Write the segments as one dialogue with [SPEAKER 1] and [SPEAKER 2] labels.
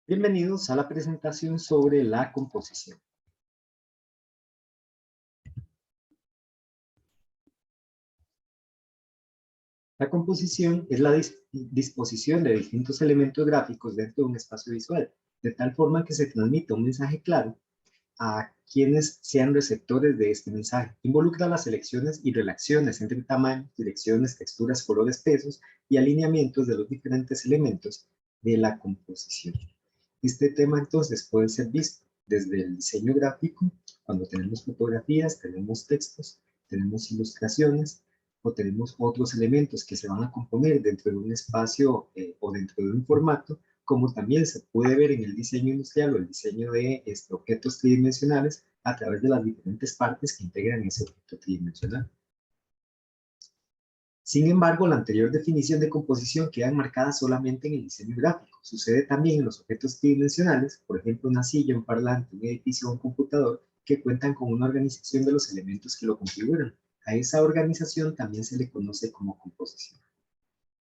[SPEAKER 1] Bienvenidos a la presentación sobre la composición. La composición es la disposición de distintos elementos gráficos dentro de un espacio visual, de tal forma que se transmita un mensaje claro a quienes sean receptores de este mensaje. Involucra las selecciones y relaciones entre tamaños, direcciones, texturas, colores, pesos y alineamientos de los diferentes elementos de la composición. Este tema entonces puede ser visto desde el diseño gráfico, cuando tenemos fotografías, tenemos textos, tenemos ilustraciones o tenemos otros elementos que se van a componer dentro de un espacio o dentro de un formato, como también se puede ver en el diseño industrial o el diseño de objetos tridimensionales a través de las diferentes partes que integran ese objeto tridimensional. Sin embargo, la anterior definición de composición queda enmarcada solamente en el diseño gráfico. Sucede también en los objetos tridimensionales, por ejemplo, una silla, un parlante, un edificio o un computador, que cuentan con una organización de los elementos que lo configuran. A esa organización también se le conoce como composición.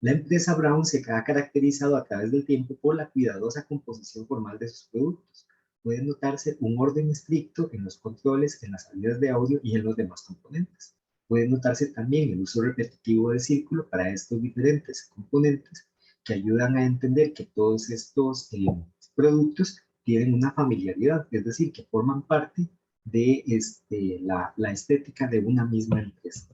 [SPEAKER 1] La empresa Brown se ha caracterizado a través del tiempo por la cuidadosa composición formal de sus productos. Puede notarse un orden estricto en los controles, en las salidas de audio y en los demás componentes. Puede notarse también el uso repetitivo del círculo para estos diferentes componentes que ayudan a entender que todos estos productos tienen una familiaridad, es decir, que forman parte de la estética de una misma empresa.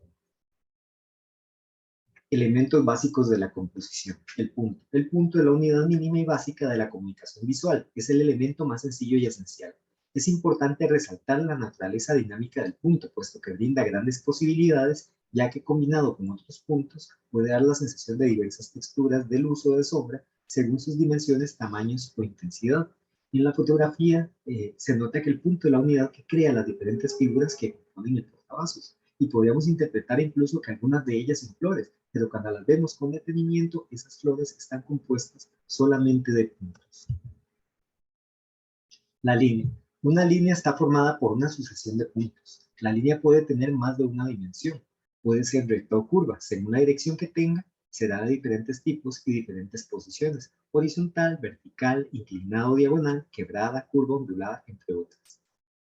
[SPEAKER 1] Elementos básicos de la composición. El punto. El punto es la unidad mínima y básica de la comunicación visual. Es el elemento más sencillo y esencial. Es importante resaltar la naturaleza dinámica del punto, puesto que brinda grandes posibilidades, ya que combinado con otros puntos puede dar la sensación de diversas texturas del uso de sombra según sus dimensiones, tamaños o intensidad. En la fotografía se nota que el punto es la unidad que crea las diferentes figuras que componen el portavasos, y podríamos interpretar incluso que algunas de ellas son flores, pero cuando las vemos con detenimiento, esas flores están compuestas solamente de puntos. La línea. Una línea está formada por una sucesión de puntos. La línea puede tener más de una dimensión. Puede ser recta o curva. Según la dirección que tenga, será de diferentes tipos y diferentes posiciones. Horizontal, vertical, inclinado, diagonal, quebrada, curva, ondulada, entre otras.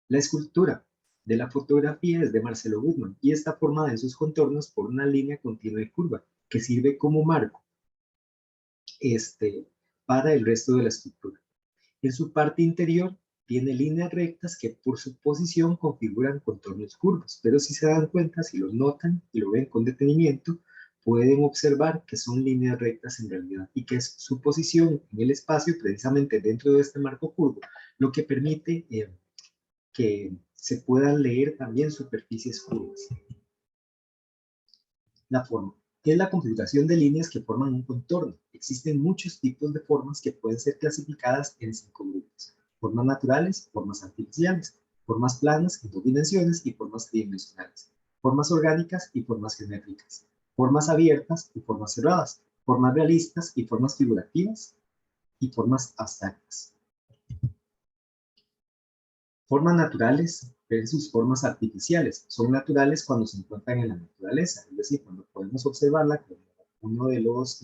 [SPEAKER 1] La escultura de la fotografía es de Marcelo Gutmann y está formada en sus contornos por una línea continua y curva que sirve como marco para el resto de la estructura. En su parte interior tiene líneas rectas que por su posición configuran contornos curvos, pero si se dan cuenta, si los notan y lo ven con detenimiento, pueden observar que son líneas rectas en realidad y que es su posición en el espacio, precisamente dentro de este marco curvo, lo que permite que se puedan leer también superficies curvas. La forma es la configuración de líneas que forman un contorno. Existen muchos tipos de formas que pueden ser clasificadas en 5 grupos. Formas naturales, formas artificiales, formas planas en 2 dimensiones y formas tridimensionales, formas orgánicas y formas geométricas, formas abiertas y formas cerradas, formas realistas y formas figurativas y formas abstractas. Formas naturales versus formas artificiales. Son naturales cuando se encuentran en la naturaleza, es decir, cuando podemos observarla como uno de los,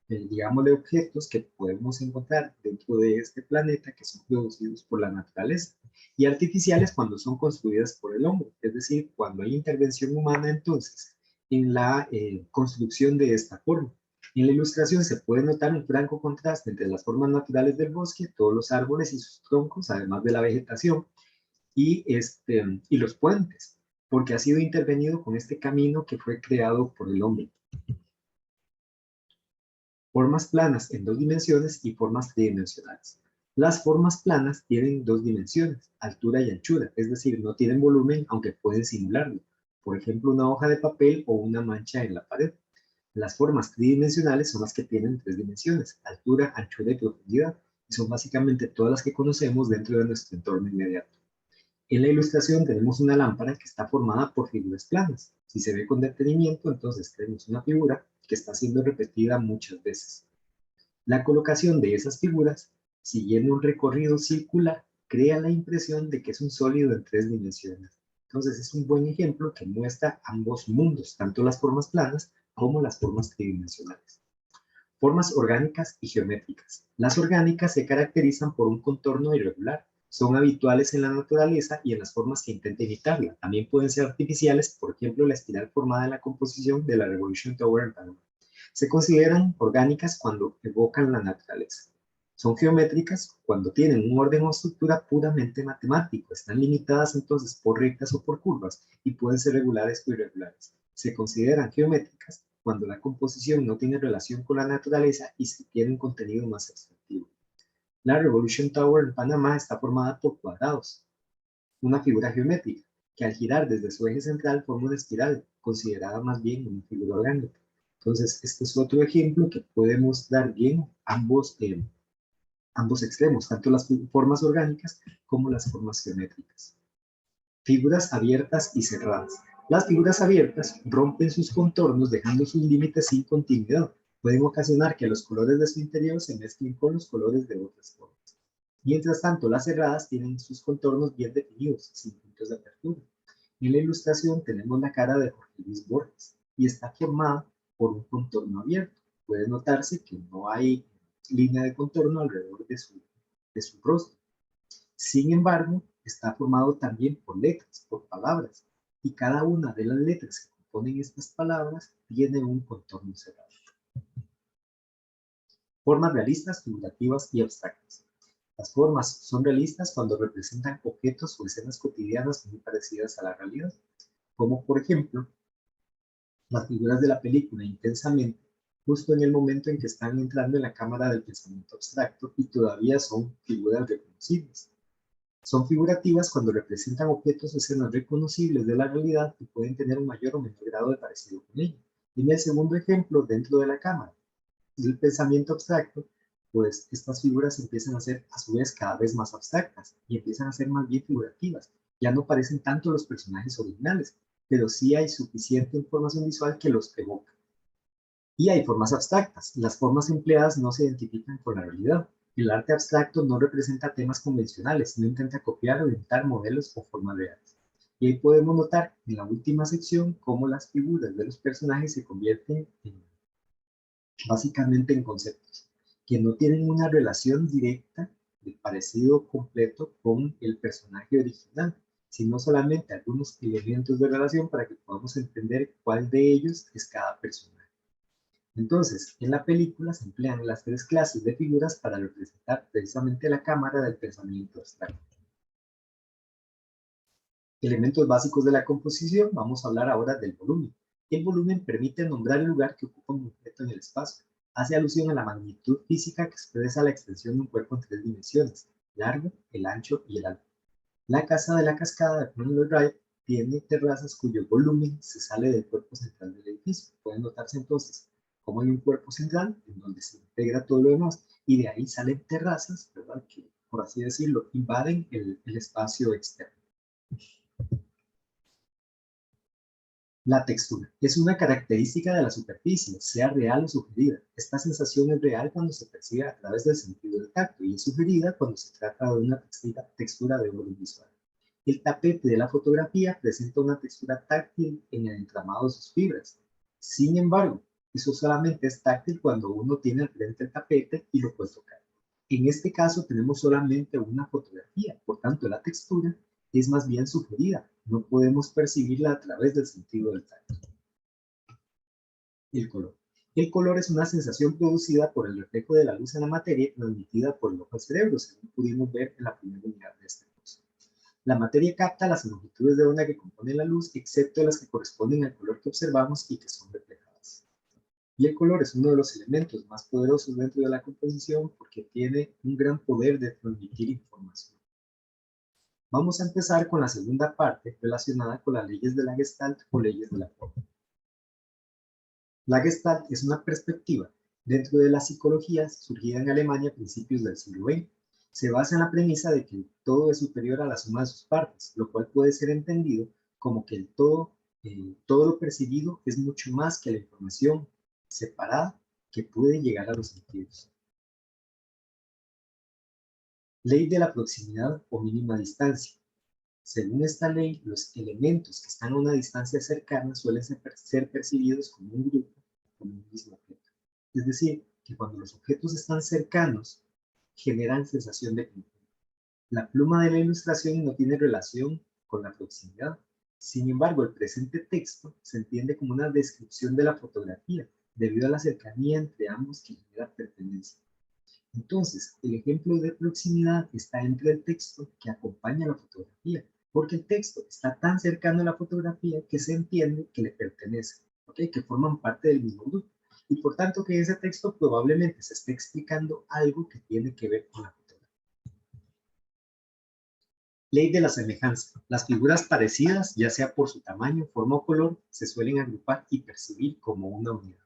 [SPEAKER 1] digamos, de objetos que podemos encontrar dentro de este planeta que son producidos por la naturaleza. Y artificiales cuando son construidas por el hombre, es decir, cuando hay intervención humana entonces en la construcción de esta forma. En la ilustración se puede notar un franco contraste entre las formas naturales del bosque, todos los árboles y sus troncos, además de la vegetación, y los puentes, porque ha sido intervenido con este camino que fue creado por el hombre. Formas planas en 2 dimensiones y formas tridimensionales. Las formas planas tienen 2 dimensiones, altura y anchura, es decir, no tienen volumen, aunque pueden simularlo. Por ejemplo, una hoja de papel o una mancha en la pared. Las formas tridimensionales son las que tienen 3 dimensiones, altura, anchura y profundidad, y son básicamente todas las que conocemos dentro de nuestro entorno inmediato. En la ilustración tenemos una lámpara que está formada por figuras planas. Si se ve con detenimiento, entonces tenemos una figura que está siendo repetida muchas veces. La colocación de esas figuras, siguiendo un recorrido circular, crea la impresión de que es un sólido en 3 dimensiones. Entonces es un buen ejemplo que muestra ambos mundos, tanto las formas planas como las formas tridimensionales. Formas orgánicas y geométricas. Las orgánicas se caracterizan por un contorno irregular. Son habituales en la naturaleza y en las formas que intenta imitarla. También pueden ser artificiales, por ejemplo, la espiral formada en la composición de la Revolution Tower en Panamá. Se consideran orgánicas cuando evocan la naturaleza. Son geométricas cuando tienen un orden o estructura puramente matemático. Están limitadas entonces por rectas o por curvas y pueden ser regulares o irregulares. Se consideran geométricas cuando la composición no tiene relación con la naturaleza y se tiene un contenido más abstractivo. La Revolution Tower en Panamá está formada por cuadrados, una figura geométrica, que al girar desde su eje central forma una espiral, considerada más bien una figura orgánica. Entonces, este es otro ejemplo que podemos dar bien ambos extremos, tanto las formas orgánicas como las formas geométricas. Figuras abiertas y cerradas. Las figuras abiertas rompen sus contornos dejando sus límites sin continuidad. Pueden ocasionar que los colores de su interior se mezclen con los colores de otras formas. Mientras tanto, las cerradas tienen sus contornos bien definidos, sin puntos de apertura. En la ilustración tenemos la cara de Jorge Luis Borges y está formada por un contorno abierto. Puede notarse que no hay línea de contorno alrededor de su rostro. Sin embargo, está formado también por letras, por palabras, y cada una de las letras que componen estas palabras tiene un contorno cerrado. Formas realistas, figurativas y abstractas. Las formas son realistas cuando representan objetos o escenas cotidianas muy parecidas a la realidad, como por ejemplo, las figuras de la película Intensamente, justo en el momento en que están entrando en la cámara del pensamiento abstracto y todavía son figuras reconocibles. Son figurativas cuando representan objetos o escenas reconocibles de la realidad y pueden tener un mayor o menor grado de parecido con ella. En el segundo ejemplo, dentro de la cámara del pensamiento abstracto, pues estas figuras empiezan a ser a su vez cada vez más abstractas y empiezan a ser más bien figurativas. Ya no parecen tanto los personajes originales, pero sí hay suficiente información visual que los evoca. Y hay formas abstractas. Las formas empleadas no se identifican con la realidad. El arte abstracto no representa temas convencionales, no intenta copiar o inventar modelos o formas reales. Y ahí podemos notar en la última sección cómo las figuras de los personajes se convierten básicamente en conceptos que no tienen una relación directa de parecido completo con el personaje original, sino solamente algunos elementos de relación para que podamos entender cuál de ellos es cada personaje. Entonces, en la película se emplean las tres clases de figuras para representar precisamente la cámara del pensamiento abstracto. Elementos básicos de la composición, vamos a hablar ahora del volumen. El volumen permite nombrar el lugar que ocupa un objeto en el espacio. Hace alusión a la magnitud física que expresa la extensión de un cuerpo en tres dimensiones, largo, el ancho y el alto. La casa de la cascada de Conway Drive tiene terrazas cuyo volumen se sale del cuerpo central del edificio. Pueden notarse entonces cómo hay un cuerpo central en donde se integra todo lo demás y de ahí salen terrazas, ¿verdad? Que, por así decirlo, invaden el espacio externo. La textura es una característica de la superficie, sea real o sugerida. Esta sensación es real cuando se percibe a través del sentido del tacto y es sugerida cuando se trata de una textura de orden visual. El tapete de la fotografía presenta una textura táctil en el entramado de sus fibras. Sin embargo, eso solamente es táctil cuando uno tiene al frente el tapete y lo puede tocar. En este caso tenemos solamente una fotografía, por tanto la textura es más bien sugerida, no podemos percibirla a través del sentido del tacto. El color. El color es una sensación producida por el reflejo de la luz en la materia y transmitida por el ojo al cerebro, según pudimos ver en la primera unidad de este curso. La materia capta las longitudes de onda que componen la luz, excepto las que corresponden al color que observamos y que son reflejadas. Y el color es uno de los elementos más poderosos dentro de la composición porque tiene un gran poder de transmitir información. Vamos a empezar con la segunda parte relacionada con las leyes de la Gestalt o leyes de la forma. La Gestalt es una perspectiva dentro de la psicología surgida en Alemania a principios del siglo XX. Se basa en la premisa de que el todo es superior a la suma de sus partes, lo cual puede ser entendido como que todo lo percibido es mucho más que la información separada que puede llegar a los sentidos. Ley de la proximidad o mínima distancia. Según esta ley, los elementos que están a una distancia cercana suelen ser percibidos como un grupo, como un mismo objeto. Es decir, que cuando los objetos están cercanos, generan sensación de conjunto. La pluma de la ilustración no tiene relación con la proximidad. Sin embargo, el presente texto se entiende como una descripción de la fotografía, debido a la cercanía entre ambos que genera pertenencia. Entonces, el ejemplo de proximidad está entre el texto que acompaña a la fotografía, porque el texto está tan cercano a la fotografía que se entiende que le pertenece, ¿okay? Que forman parte del mismo grupo. Y por tanto que ese texto probablemente se esté explicando algo que tiene que ver con la fotografía. Ley de la semejanza. Las figuras parecidas, ya sea por su tamaño, forma o color, se suelen agrupar y percibir como una unidad.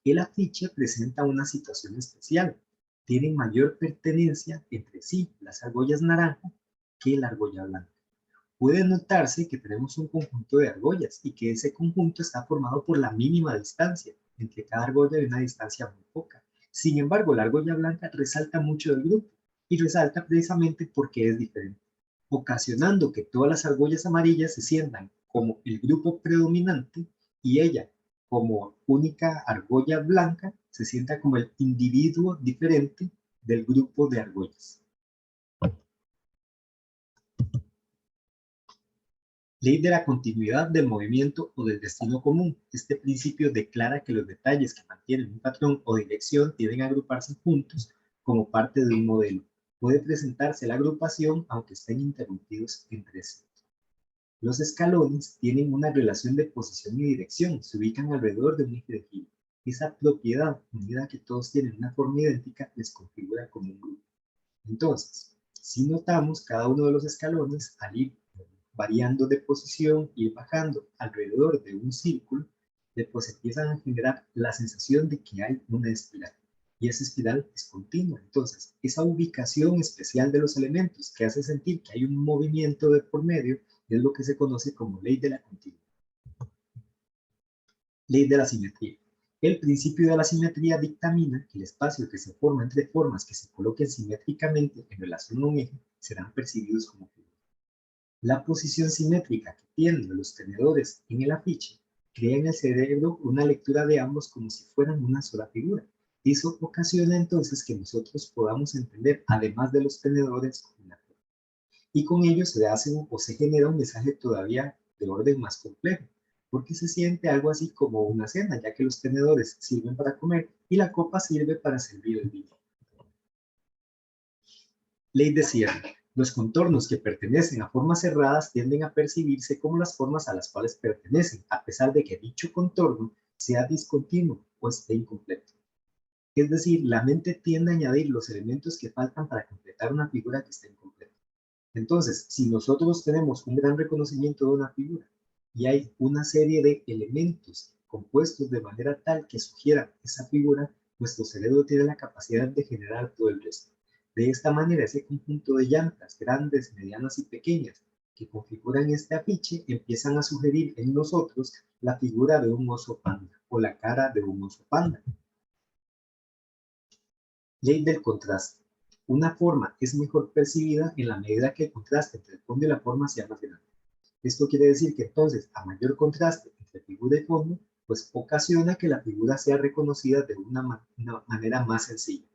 [SPEAKER 1] El afiche presenta una situación especial. Tienen mayor pertenencia entre sí las argollas naranja que la argolla blanca. Puede notarse que tenemos un conjunto de argollas y que ese conjunto está formado por la mínima distancia. Entre cada argolla hay una distancia muy poca. Sin embargo, la argolla blanca resalta mucho del grupo y resalta precisamente porque es diferente, ocasionando que todas las argollas amarillas se sientan como el grupo predominante y ella, como única argolla blanca, se sienta como el individuo diferente del grupo de argollas. Ley de la continuidad del movimiento o del destino común. Este principio declara que los detalles que mantienen un patrón o dirección tienden a agruparse juntos como parte de un modelo. Puede presentarse la agrupación aunque estén interrumpidos entre sí. Los escalones tienen una relación de posición y dirección, se ubican alrededor de un eje de giro. Esa propiedad, unida a que todos tienen una forma idéntica, les configura como un grupo. Entonces, si notamos cada uno de los escalones, al ir variando de posición y bajando alrededor de un círculo, después empiezan a generar la sensación de que hay una espiral. Y esa espiral es continua. Entonces, esa ubicación especial de los elementos que hace sentir que hay un movimiento de por medio es lo que se conoce como ley de la continuidad. Ley de la simetría. El principio de la simetría dictamina que el espacio que se forma entre formas que se coloquen simétricamente en relación a un eje serán percibidos como figuras. La posición simétrica que tienen los tenedores en el afiche crea en el cerebro una lectura de ambos como si fueran una sola figura. Eso ocasiona entonces que nosotros podamos entender, además de los tenedores, una forma. Y con ello se hace o se genera un mensaje todavía de orden más complejo, porque se siente algo así como una cena, ya que los tenedores sirven para comer y la copa sirve para servir el vino. Ley de cierre. Los contornos que pertenecen a formas cerradas tienden a percibirse como las formas a las cuales pertenecen, a pesar de que dicho contorno sea discontinuo o esté incompleto. Es decir, la mente tiende a añadir los elementos que faltan para completar una figura que está incompleta. Entonces, si nosotros tenemos un gran reconocimiento de una figura y hay una serie de elementos compuestos de manera tal que sugieran esa figura, nuestro cerebro tiene la capacidad de generar todo el resto. De esta manera, ese conjunto de llantas grandes, medianas y pequeñas que configuran este afiche empiezan a sugerir en nosotros la figura de un oso panda o la cara de un oso panda. Ley del contraste. Una forma es mejor percibida en la medida que el contraste entre el fondo y la forma sea más grande. Esto quiere decir que entonces, a mayor contraste entre figura y fondo, pues ocasiona que la figura sea reconocida de una manera más sencilla.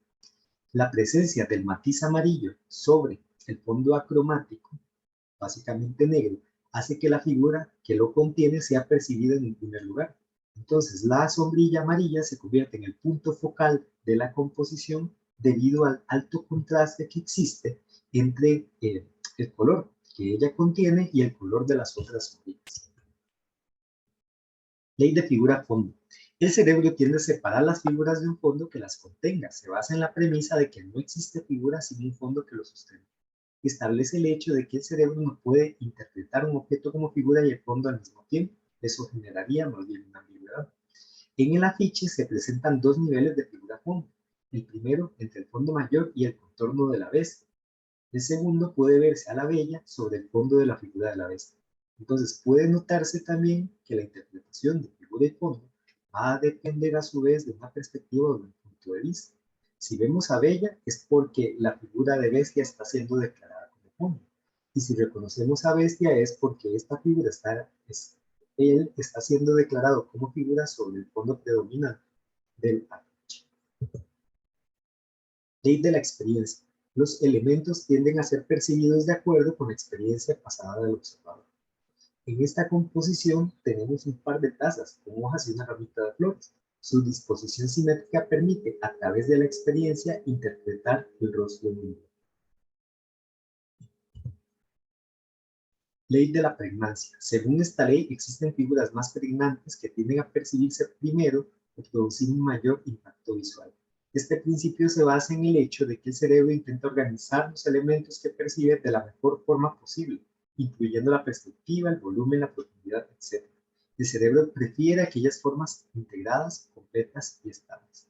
[SPEAKER 1] La presencia del matiz amarillo sobre el fondo acromático, básicamente negro, hace que la figura que lo contiene sea percibida en primer lugar. Entonces, la sombrilla amarilla se convierte en el punto focal de la composición debido al alto contraste que existe entre el color que ella contiene y el color de las otras sombrillas. Ley de figura-fondo. El cerebro tiende a separar las figuras de un fondo que las contenga. Se basa en la premisa de que no existe figura sin un fondo que lo sostenga. Establece el hecho de que el cerebro no puede interpretar un objeto como figura y el fondo al mismo tiempo. Eso generaría más bien una ambigüedad. En el afiche se presentan dos niveles de figura-fondo. El primero entre el fondo mayor y el contorno de la bestia. El segundo puede verse a la bella sobre el fondo de la figura de la bestia. Entonces puede notarse también que la interpretación de figura y fondo va a depender a su vez de una perspectiva o de un punto de vista. Si vemos a bella es porque la figura de bestia está siendo declarada como fondo. Y si reconocemos a bestia es porque esta figura él está siendo declarado como figura sobre el fondo predominante del afiche. Ley de la experiencia. Los elementos tienden a ser percibidos de acuerdo con la experiencia pasada del observador. En esta composición tenemos un par de tazas con hojas y una ramita de flores. Su disposición simétrica permite, a través de la experiencia, interpretar el rostro del niño. Ley de la pregnancia. Según esta ley, existen figuras más pregnantes que tienden a percibirse primero o producir un mayor impacto visual. Este principio se basa en el hecho de que el cerebro intenta organizar los elementos que percibe de la mejor forma posible, incluyendo la perspectiva, el volumen, la profundidad, etc. El cerebro prefiere aquellas formas integradas, completas y estables.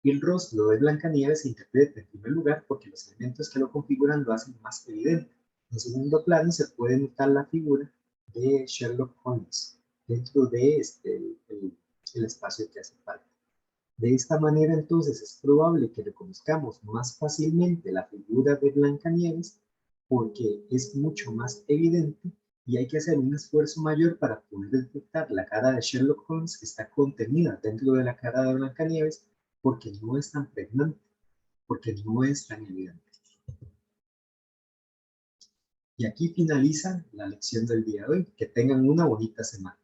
[SPEAKER 1] Y el rostro de Blancanieves se interpreta en primer lugar porque los elementos que lo configuran lo hacen más evidente. En segundo plano se puede notar la figura de Sherlock Holmes dentro de el espacio que hace falta. De esta manera, entonces, es probable que reconozcamos más fácilmente la figura de Blancanieves porque es mucho más evidente y hay que hacer un esfuerzo mayor para poder detectar la cara de Sherlock Holmes que está contenida dentro de la cara de Blancanieves porque no es tan pregnante, porque no es tan evidente. Y aquí finaliza la lección del día de hoy. Que tengan una bonita semana.